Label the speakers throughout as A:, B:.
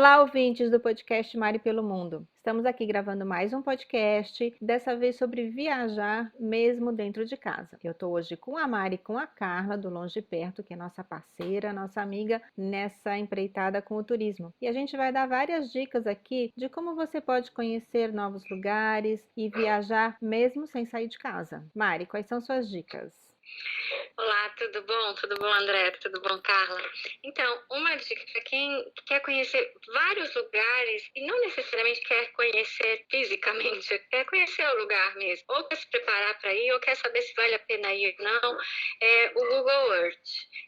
A: Olá, ouvintes do podcast Mari pelo Mundo. Estamos aqui gravando mais um podcast, dessa vez sobre viajar mesmo dentro de casa. Eu estou hoje com a Mari e com a Carla, do Longe e Perto, que é nossa parceira, nossa amiga nessa empreitada com o turismo. E a gente vai dar várias dicas aqui de como você pode conhecer novos lugares e viajar mesmo sem sair de casa. Mari, quais são suas dicas?
B: Olá, tudo bom? Tudo bom, André? Tudo bom, Carla? Então, uma dica para quem quer conhecer vários lugares e não necessariamente quer conhecer fisicamente, quer conhecer o lugar mesmo, ou quer se preparar para ir, ou quer saber se vale a pena ir ou não, é o Google Earth.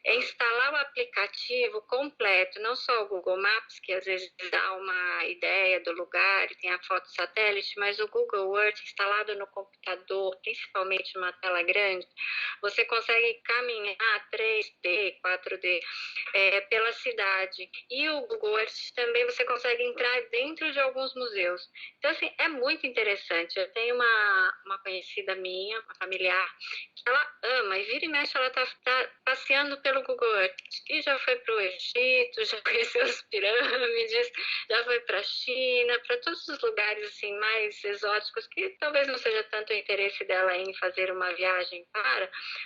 B: É instalar o aplicativo completo, não só o Google Maps, que às vezes dá uma ideia do lugar e tem a foto satélite, mas o Google Earth instalado no computador, principalmente numa tela grande, você consegue caminhar 3D, 4D pela cidade. E o Google Earth também você consegue entrar dentro de alguns museus. Então, assim, é muito interessante. Eu tenho uma conhecida minha, uma familiar, que ela ama, e vira e mexe ela tá passeando pelo Google Earth. E já foi para o Egito, já conheceu as pirâmides, já foi para a China, para todos os lugares assim, mais exóticos, que talvez não seja tanto o interesse dela em fazer uma viagem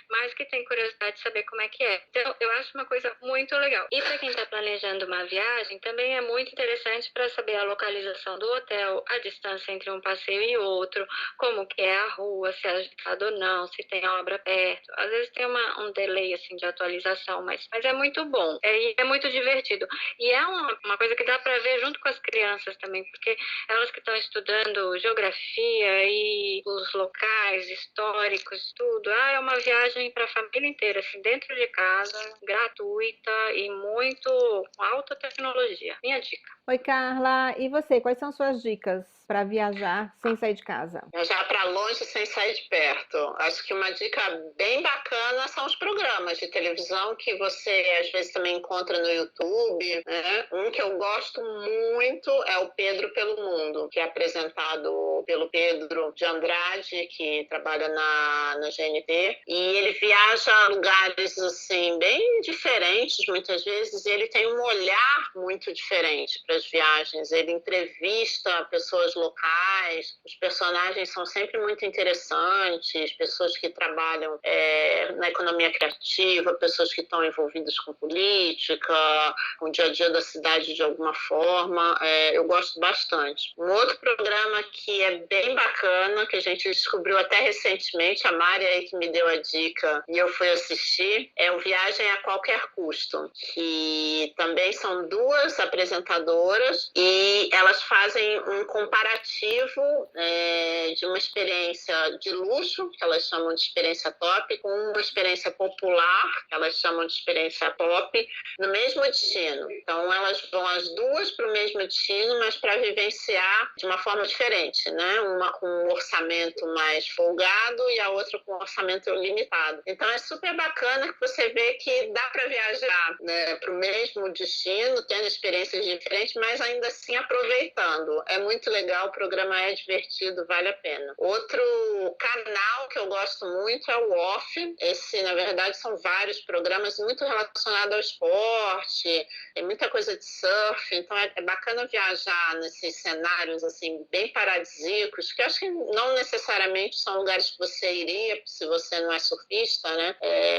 B: mas que tem curiosidade de saber como é que é. Então, eu acho uma coisa muito legal. E para quem está planejando uma viagem, também é muito interessante para saber a localização do hotel, a distância entre um passeio e outro, como que é a rua, se é agitado ou não, se tem obra perto. Às vezes tem um delay assim, de atualização, mas é muito bom. É muito divertido. E é uma coisa que dá para ver junto com as crianças também, porque elas que estão estudando geografia e os locais históricos, tudo, é uma viagem para a família inteira, assim, dentro de casa, gratuita e muito alta tecnologia. Minha dica.
A: Oi, Carla. E você, quais são suas dicas para viajar sem sair de casa?
C: Viajar para longe sem sair de perto. Acho que uma dica bem bacana são os programas de televisão que você às vezes também encontra no YouTube, né? Um que eu gosto muito é o Pedro pelo Mundo, que é apresentado pelo Pedro de Andrade, que trabalha na GNT, e ele viaja a lugares assim bem diferentes muitas vezes, e ele tem um olhar muito diferente para as viagens. Ele entrevista pessoas locais, os personagens são sempre muito interessantes, pessoas que trabalham na economia criativa, pessoas que estão envolvidas com política, com o dia a dia da cidade de alguma forma. Eu gosto bastante. Um outro programa que é bem bacana, que a gente descobriu até recentemente, a Mari aí que me deu a dica e eu fui assistir, é o Viagem a Qualquer Custo, que também são duas apresentadoras e elas fazem um comparativo de uma experiência de luxo, que elas chamam de experiência top, com uma experiência popular, que elas chamam de experiência top, no mesmo destino. Então, elas vão as duas para o mesmo destino, mas para vivenciar de uma forma diferente, né? Uma com um orçamento mais folgado e a outra com um orçamento limitado. Então, é super bacana que você vê que dá para viajar, né, para o mesmo destino, tendo experiências diferentes, mas ainda assim aproveitando. É muito legal, o programa é divertido, vale a pena. Outro canal que eu gosto muito é o Off. Esse, na verdade, são vários programas muito relacionados ao esporte, tem muita coisa de surf, então é bacana viajar nesses cenários assim bem paradisíacos, que eu acho que não necessariamente são lugares que você iria se você não é surfista, né?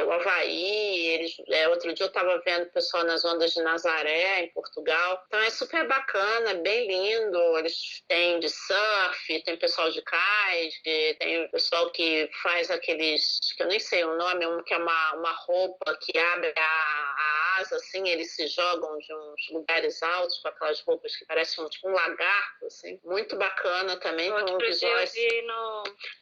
C: O Havaí, outro dia eu estava vendo o pessoal nas ondas de Nazaré, em Portugal, então é super bacana, é bem lindo. Eles têm de surf, tem pessoal de kite, tem pessoal que faz aqueles, que eu nem sei o nome, que é uma roupa que abre a asa, assim, eles se jogam de uns lugares altos com aquelas roupas que parecem tipo um lagarto, assim. Muito bacana também.
B: Outro dia eu vi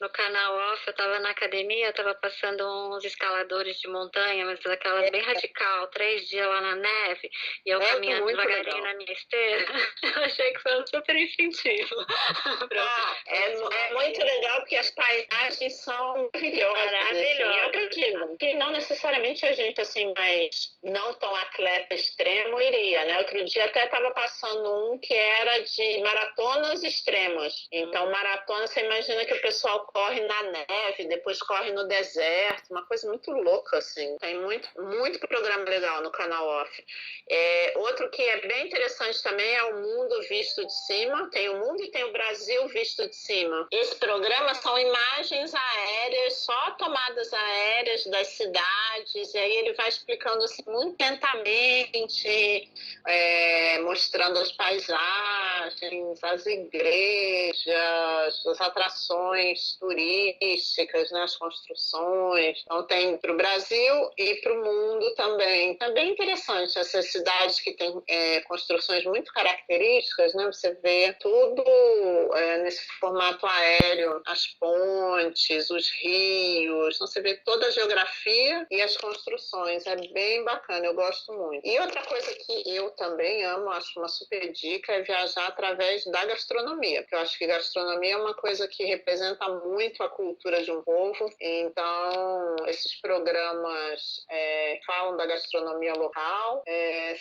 B: no canal Off, eu tava na academia, tava passando uns escaladores de montanha, mas aquela bem radical, 3 dias lá na neve, e eu caminhando devagarinho legal na minha esteira. Eu achei que foi um super incentivo.
C: É muito legal porque as paisagens são maravilhosas. Eu digo que não necessariamente a gente assim, mas não um atleta extremo, iria, né? Outro dia até estava passando um que era de maratonas extremas. Então, maratona, você imagina que o pessoal corre na neve, depois corre no deserto, uma coisa muito louca, assim. Tem muito programa legal no canal Off. Outro que é bem interessante também é o Mundo Visto de Cima. Tem o Mundo e tem o Brasil Visto de Cima. Esse programa são imagens aéreas, só tomadas aéreas das cidades, e aí ele vai explicando assim, muito lentamente, mostrando as paisagens, as igrejas, as atrações turísticas, né, as construções. Então tem para o Brasil e para o mundo também. É bem interessante essas cidades que têm construções muito características, né? Você vê tudo nesse formato aéreo, as pontes, os rios, então você vê toda a geografia e as construções. É bem bacana, eu gosto muito. E outra coisa que eu também amo, acho uma super dica, é viajar através da gastronomia, porque eu acho que gastronomia é uma coisa que representa muito a cultura de um povo. Então, esses programas falam da gastronomia local,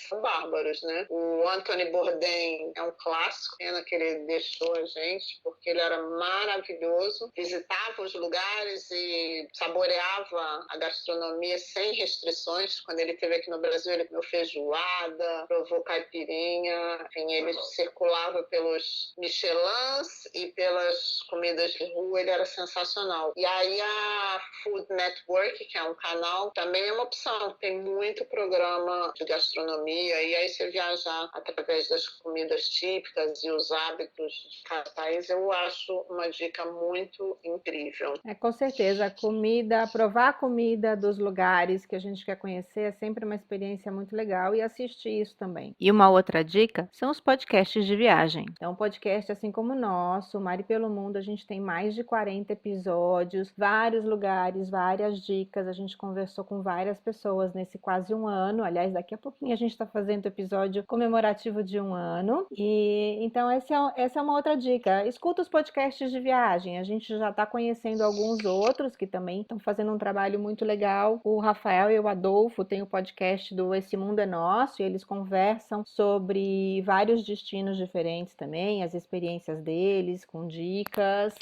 C: são bárbaros, né? O Anthony Bourdain é um clássico, pena que ele deixou a gente, porque ele era maravilhoso, visitava os lugares e saboreava a gastronomia sem restrições. Quando ele esteve aqui no Brasil, ele comeu feijoada, provou caipirinha, enfim, ele circulava pelos Michelins e pelas comidas de rua, ele era sensacional. E aí a Food Network, que é um canal, também é uma opção, tem muito programa de gastronomia, e aí você viajar através das comidas típicas e os hábitos de cada país, eu acho uma dica muito incrível.
A: Com certeza, a comida, provar a comida dos lugares que a gente quer conhecer é sempre uma experiência muito legal, e assistir isso também. E uma outra dica são os podcasts de viagem. Então, podcast assim como o nosso, Mari pelo Mundo, a gente tem mais de 40 episódios, vários lugares, várias dicas, a gente conversou com várias pessoas nesse quase um ano. Aliás, daqui a pouquinho a gente está fazendo o episódio comemorativo de um ano. E então essa é uma outra dica. Escuta os podcasts de viagem. A gente já está conhecendo alguns outros que também estão fazendo um trabalho muito legal. O Rafael e o Adolfo têm o podcast do Esse Mundo é Nosso, e eles conversam sobre vários destinos diferentes também, as experiências deles, com dicas.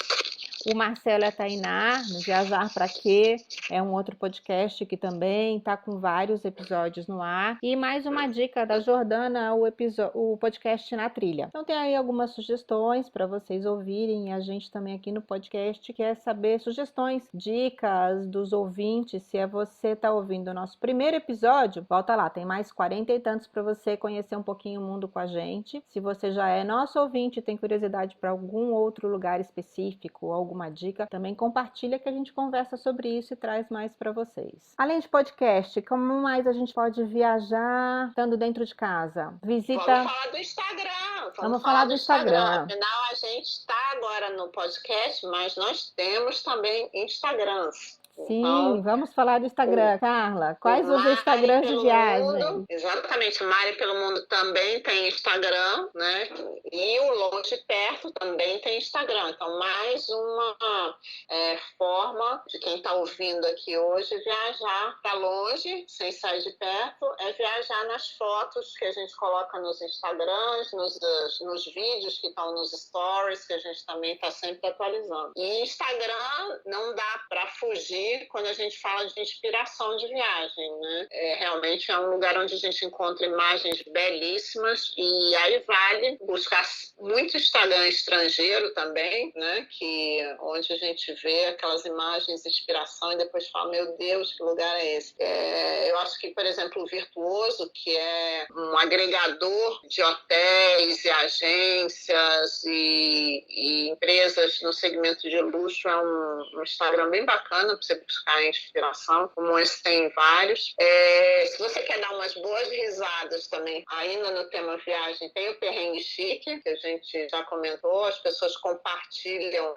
A: O Marcelo e a Tainá, no Viajar Pra Quê, é um outro podcast que também está com vários episódios no ar. E mais uma dica da Jordana, o podcast Na Trilha. Então tem aí algumas sugestões para vocês ouvirem, e a gente também aqui no podcast quer saber sugestões, dicas dos ouvintes. Se você está ouvindo o nosso primeiro episódio, volta lá, tem mais 40 e tantos para você conhecer um pouquinho o mundo com a gente. Se você já é nosso ouvinte e tem curiosidade para algum outro lugar específico, alguma dica, também compartilha que a gente conversa sobre isso e traz mais para vocês. Além de podcast, como mais a gente pode viajar estando dentro de casa? Visita...
C: Vamos falar do Instagram.
A: Vamos falar do Instagram.
C: Afinal, a gente está agora no podcast, mas nós temos também Instagrams.
A: Sim,
C: então,
A: vamos falar do Instagram. Carla, quais os Instagrams de viagem?
C: Mundo, exatamente, Mari pelo Mundo também tem Instagram, né? E o Longe Perto também tem Instagram. Então, mais uma forma de quem está ouvindo aqui hoje viajar para longe, sem sair de perto, é viajar nas fotos que a gente coloca nos Instagrams, nos vídeos que estão nos stories, que a gente também está sempre atualizando. E Instagram não dá para fugir quando a gente fala de inspiração de viagem, né? Realmente é um lugar onde a gente encontra imagens belíssimas, e aí vale buscar muito Instagram estrangeiro também, né? Onde a gente vê aquelas imagens de inspiração e depois fala, meu Deus, que lugar é esse? Eu acho que, por exemplo, o Virtuoso, que é um agregador de hotéis e agências e empresas no segmento de luxo, é um Instagram bem bacana para você buscar inspiração, como esse tem vários. Se você quer dar umas boas risadas também, ainda no tema viagem, tem o Perrengue Chique, que a gente já comentou, as pessoas compartilham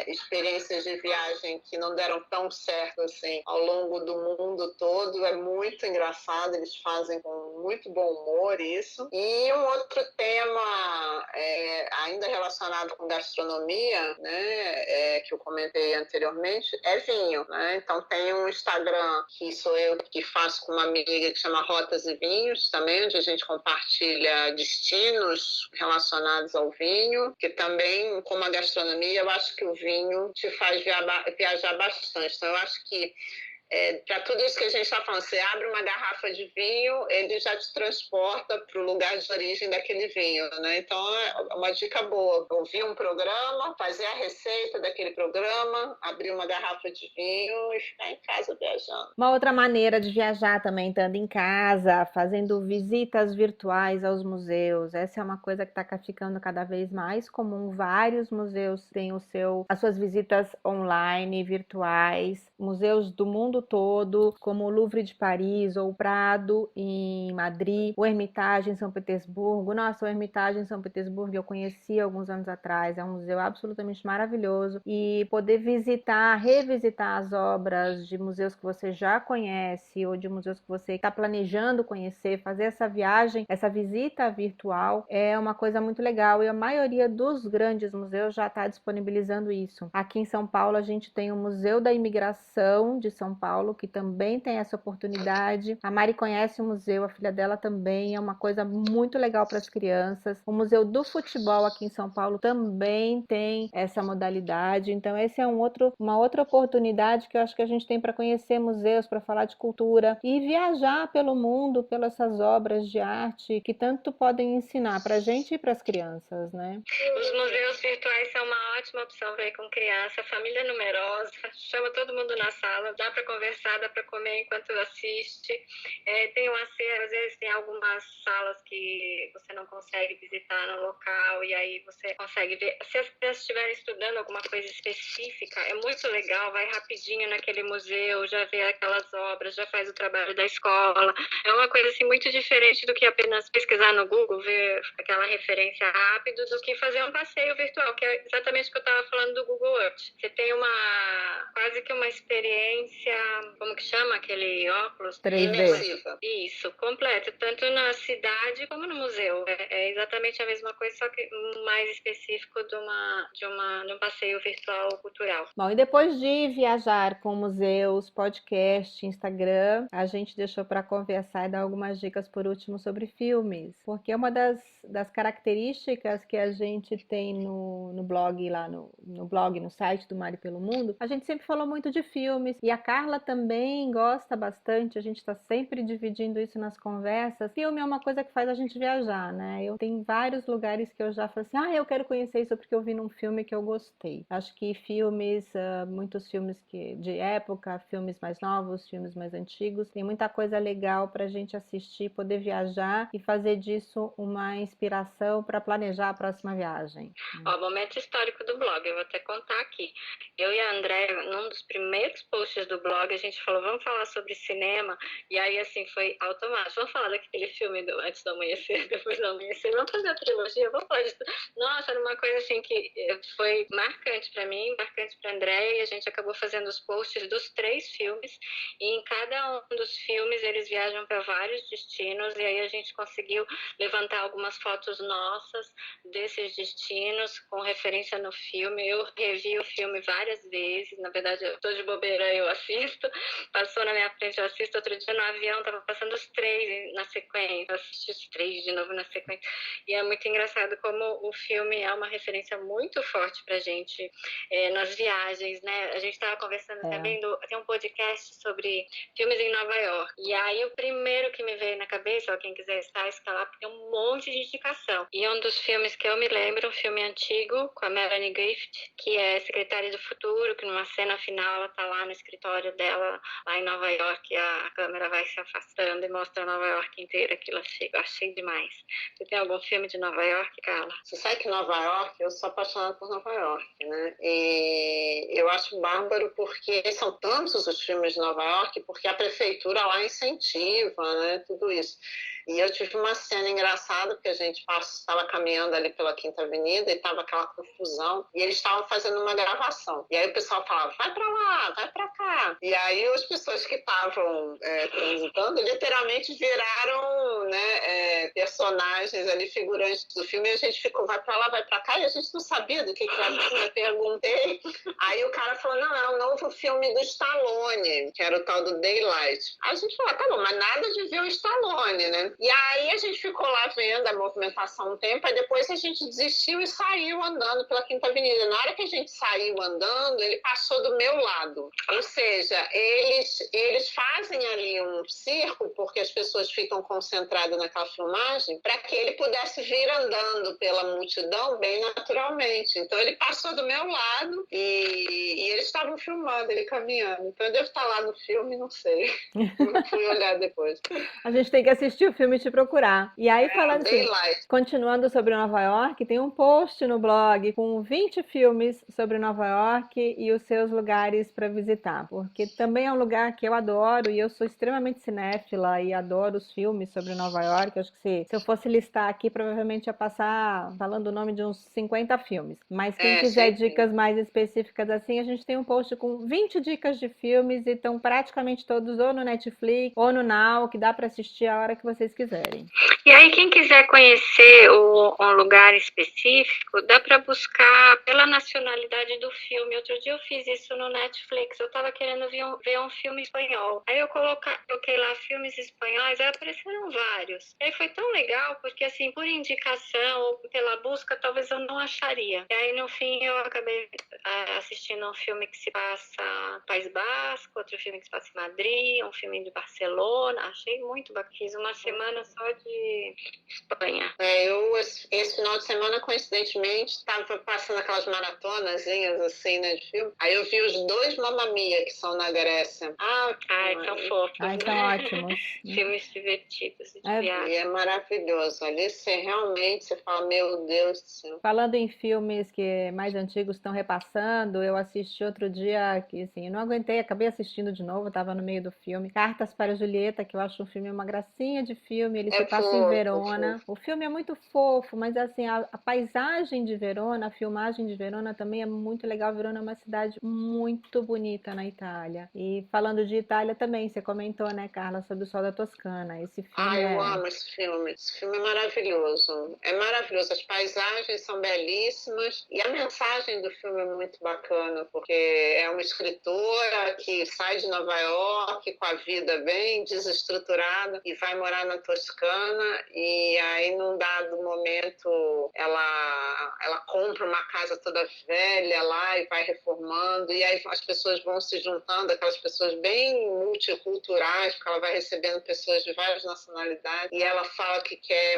C: experiências de viagem que não deram tão certo assim ao longo do mundo todo, é muito engraçado, eles fazem com muito bom humor isso. E um outro tema, ainda relacionado com gastronomia, né, que eu comentei anteriormente, é vinho, né? Então tem um Instagram que sou eu que faço com uma amiga que chama Rotas e Vinhos também, onde a gente compartilha destinos relacionados ao vinho, que também, como a gastronomia, eu acho que o vinho te faz viajar bastante. Então, eu acho que para tudo isso que a gente está falando, você abre uma garrafa de vinho, ele já te transporta para o lugar de origem daquele vinho, né? Então, é uma dica boa. Ouvir um programa, fazer a receita daquele programa, abrir uma garrafa de vinho e ficar em casa viajando.
A: Uma outra maneira de viajar também, estando em casa, fazendo visitas virtuais aos museus. Essa é uma coisa que está ficando cada vez mais comum. Vários museus têm as suas visitas online, virtuais. Museus do mundo todo, como o Louvre de Paris ou o Prado em Madrid, o Hermitage em São Petersburgo. Nossa, o Hermitage em São Petersburgo eu conheci alguns anos atrás. É um museu absolutamente maravilhoso. E poder revisitar as obras de museus que você já conhece ou de museus que você está planejando conhecer, fazer essa viagem, essa visita virtual é uma coisa muito legal e a maioria dos grandes museus já está disponibilizando isso. Aqui em São Paulo a gente tem o Museu da Imigração de São Paulo, que também tem essa oportunidade. A Mari conhece o museu, a filha dela também, é uma coisa muito legal para as crianças. O Museu do Futebol aqui em São Paulo também tem essa modalidade, então esse é uma outra oportunidade que eu acho que a gente tem para conhecer museus, para falar de cultura e viajar pelo mundo, pelas essas obras de arte que tanto podem ensinar para a gente e para as crianças, né?
B: Os museus virtuais são uma ótima opção para ir com criança, família numerosa, chama todo mundo na sala, dá para conversar, dá para comer enquanto assiste. Tem um acervo, às vezes tem algumas salas que você não consegue visitar no local e aí você consegue ver. Se as crianças estiverem estudando alguma coisa específica, é muito legal, vai rapidinho naquele museu, já vê aquelas obras, já faz o trabalho da escola. É uma coisa assim muito diferente do que apenas pesquisar no Google, ver aquela referência rápido, do que fazer um passeio virtual, que é exatamente o que eu estava falando do Google Earth. Você tem quase que uma experiência, como que chama aquele óculos?
A: 3D.
B: Isso, completo, tanto na cidade como no museu. É exatamente a mesma coisa, só que mais específico de um passeio virtual cultural.
A: Bom, e depois de viajar com museus, podcast, Instagram, a gente deixou para conversar e dar algumas dicas por último sobre filmes, porque uma das características que a gente tem no blog, lá no blog, no site do Mari pelo Mundo, a gente sempre falou muito de filmes e a Carla também gosta bastante, a gente está sempre dividindo isso nas conversas. Filme é uma coisa que faz a gente viajar, né? Eu tenho vários lugares que eu já falei assim, eu quero conhecer isso porque eu vi num filme que eu gostei. Acho que filmes, muitos filmes de época, filmes mais novos, filmes mais antigos, tem muita coisa legal pra gente assistir, poder viajar e fazer disso uma inspiração para planejar a próxima viagem.
B: Momento histórico do blog, eu vou até contar aqui. Eu e a André, num dos primeiros posts do blog, a gente falou, vamos falar sobre cinema, e aí assim, foi automático. Vamos falar daquele filme do Antes do Amanhecer, Depois do Amanhecer, vamos fazer a trilogia, vamos falar disso. Nossa, era uma coisa assim que foi marcante para mim, marcante para André, e a gente acabou fazendo os posts dos 3 filmes, e em cada um dos filmes eles viajam para vários destinos, e aí a gente conseguiu levantar algumas fotos nossas desses destinos, com referência no filme. Eu revi o filme várias vezes, na verdade eu tô de bobeira, eu assisto, passou na minha frente, eu assisto. Outro dia no avião, tava passando os 3 na sequência, eu assisti os 3 de novo na sequência, e é muito engraçado como o filme é uma referência muito forte pra gente nas viagens, né? A gente tava conversando também, tem um podcast sobre filmes em Nova York, e aí o primeiro que me veio na cabeça, ó, quem quiser está lá, porque tem um monte de indicação, e um dos filmes que eu me lembro, um filme antigo, com a Melanie Griffith, que é Secretária do Futuro, que numa cena final ela tá lá no escritório dela, lá em Nova York, e a câmera vai se afastando e mostra Nova York inteira. Aquilo eu achei demais. Você tem algum filme de Nova York, Carla?
C: Você sabe que Nova York, eu sou apaixonada por Nova York, né? E eu acho bárbaro porque são tantos os filmes de Nova York, porque a prefeitura lá incentiva, né? Tudo isso. E eu tive uma cena engraçada, porque a gente estava caminhando ali pela Quinta Avenida e estava aquela confusão, e eles estavam fazendo uma gravação. E aí o pessoal falava, vai para lá, vai para cá. E aí as pessoas que estavam transitando literalmente viraram, né, personagens ali, figurantes do filme, e a gente ficou, vai para lá, vai para cá, e a gente não sabia do que era. Eu perguntei, aí o cara falou, não, é um novo filme do Stallone, que era o tal do Daylight. Aí a gente falou, tá bom, mas nada de ver o Stallone, né? E aí a gente ficou lá vendo a movimentação um tempo, aí depois a gente desistiu e saiu andando pela Quinta Avenida. Na hora que a gente saiu andando, ele passou do meu lado. Ou seja, eles fazem ali um circo, porque as pessoas ficam concentradas naquela filmagem, para que ele pudesse vir andando pela multidão bem naturalmente. Então ele passou do meu lado e eles estavam filmando ele caminhando. Então eu devo estar lá no filme, não sei. Não fui olhar depois.
A: A gente tem que assistir o filme e te procurar. E aí, falando assim,
C: Daylight.
A: continuando sobre Nova York, tem um post no blog com 20 filmes sobre Nova York e os seus lugares para visitar, porque também é um lugar que eu adoro e eu sou extremamente cinéfila e adoro os filmes sobre Nova York. Acho que se eu fosse listar aqui, provavelmente ia passar falando o nome de uns 50 filmes. Mas quem quiser dicas mais específicas assim, a gente tem um post com 20 dicas de filmes e estão praticamente todos ou no Netflix ou no Now, que dá para assistir a hora que vocês quiserem.
B: E aí, quem quiser conhecer um lugar específico, dá para buscar pela nacionalidade do filme. Outro dia eu fiz isso no Netflix, eu estava querendo ver um filme espanhol. Aí eu coloquei lá filmes espanhóis, aí apareceram vários. E aí foi tão legal, porque assim, por indicação ou pela busca, talvez eu não acharia. E aí, no fim, eu acabei assistindo um filme que se passa no País Basco, outro filme que se passa em Madrid, um filme de Barcelona. Achei muito bacana. Fiz uma semana só de Espanha.
C: Eu, esse final de semana, coincidentemente, estava passando aquelas maratonazinhas assim, né, de filme. Aí eu vi os 2 Mamma Mia, que são na Grécia.
B: São fofos.
A: São ótimos.
B: Filmes divertidos de viagem.
C: E é maravilhoso. Ali você realmente fala, meu Deus do céu.
A: Falando em filmes que mais antigos estão repassando, eu assisti outro dia que, assim, eu não aguentei, acabei assistindo de novo, estava no meio do filme, Cartas para Julieta, que eu acho um filme uma gracinha de filme, ele se passa em Verona. O filme é muito fofo, mas assim, a paisagem de Verona, a filmagem de Verona também é muito legal. Verona é uma cidade muito bonita na Itália. E falando de Itália também, você comentou, né, Carla, sobre o Sol da Toscana. Esse filme
C: eu amo esse filme. Esse filme é maravilhoso. É maravilhoso. As paisagens são belíssimas e a mensagem do filme é muito bacana, porque é uma escritora que sai de Nova York com a vida bem desestruturada e vai morar na Toscana, e aí num dado momento ela compra uma casa toda velha lá e vai reformando, e aí as pessoas vão se juntando, aquelas pessoas bem multiculturais, porque ela vai recebendo pessoas de várias nacionalidades, e ela fala que quer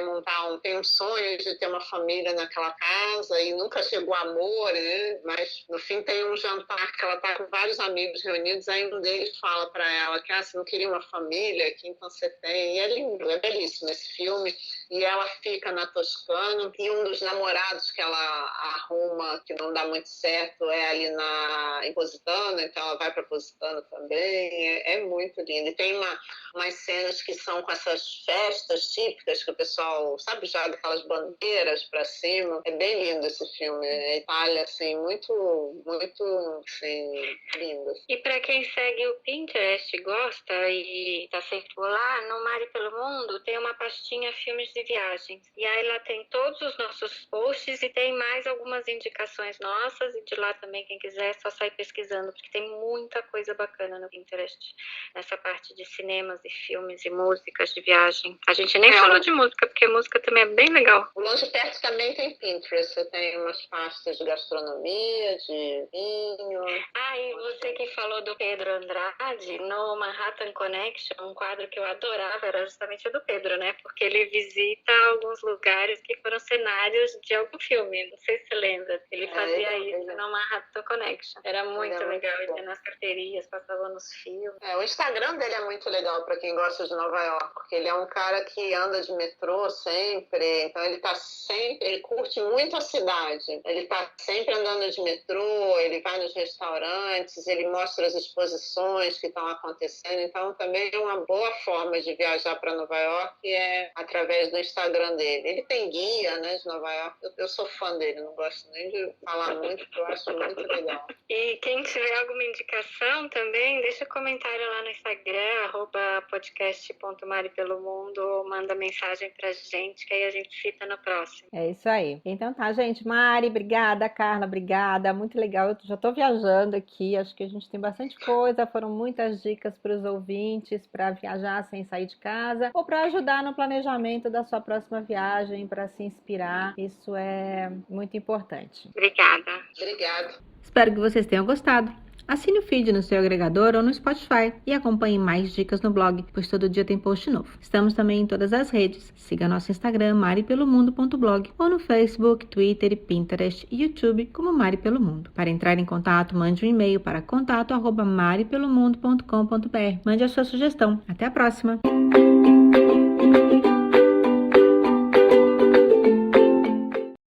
C: tem um sonho de ter uma família naquela casa e nunca chegou amor, né? Mas no fim tem um jantar que ela está com vários amigos reunidos, aí um deles fala para ela que você não queria uma família, aqui então você tem. E é lindo, é belíssimo esse filme. E ela fica na Toscana, e um dos namorados que ela arruma, que não dá muito certo, é ali em Positano, então ela vai para Positano também. É muito lindo. E tem umas cenas que são com essas festas típicas que o pessoal, sabe, joga aquelas bandeiras para cima. É bem lindo esse filme. A Itália, assim, muito, muito, assim, lindo.
B: E para quem segue o Pinterest e gosta e está sempre por lá, no Mar e pelo Mundo tem uma pastinha filmes de viagens. E aí lá tem todos os nossos posts e tem mais algumas indicações nossas, e de lá também, quem quiser, é só sair pesquisando, porque tem muita coisa bacana no Pinterest, nessa parte de cinemas e filmes e músicas de viagem. A gente nem falou de música, porque música também é bem legal.
C: O Longe Perto também tem Pinterest, você tem umas pastas de gastronomia, de vinho.
B: E você que falou do Pedro Andrade, no Manhattan Connection, um quadro que eu adorava era justamente o do Pedro, né? Porque ele visita alguns lugares que foram cenários de algum filme. Não sei se você lembra. Ele fazia isso no Manhattan Connection. Era muito legal. Ele ia nas carteirinhas, passava nos filmes.
C: O Instagram dele é muito legal para quem gosta de Nova York, porque ele é um cara que anda de metrô sempre, então ele curte muito a cidade. Ele tá sempre andando de metrô, ele vai nos restaurantes, ele mostra as exposições que estão acontecendo, então também é uma boa forma de viajar para Nova York, e é através do Instagram dele. Ele tem guia, né, de Nova York. Eu sou fã dele, não gosto nem de falar muito, porque eu acho muito legal.
B: E quem tiver alguma indicação também, deixa comentário lá no Instagram, @podcast.maripelomundo, ou manda mensagem pra gente, que aí a gente cita no próximo.
A: É isso aí. Então tá, gente. Mari, obrigada. Carla, obrigada. Muito legal. Eu já tô viajando aqui. Acho que a gente tem bastante coisa. Foram muitas dicas para os ouvintes para viajar sem sair de casa ou para ajudar no planejamento da sua próxima viagem, para se inspirar. Isso é muito importante.
B: Obrigada.
C: Obrigado.
A: Espero que vocês tenham gostado. Assine o feed no seu agregador ou no Spotify e acompanhe mais dicas no blog, pois todo dia tem post novo. Estamos também em todas as redes. Siga nosso Instagram, maripelomundo.blog, ou no Facebook, Twitter, Pinterest e YouTube como Mari Pelo Mundo. Para entrar em contato, mande um e-mail para contato@maripelomundo.com.br. Mande a sua sugestão. Até a próxima!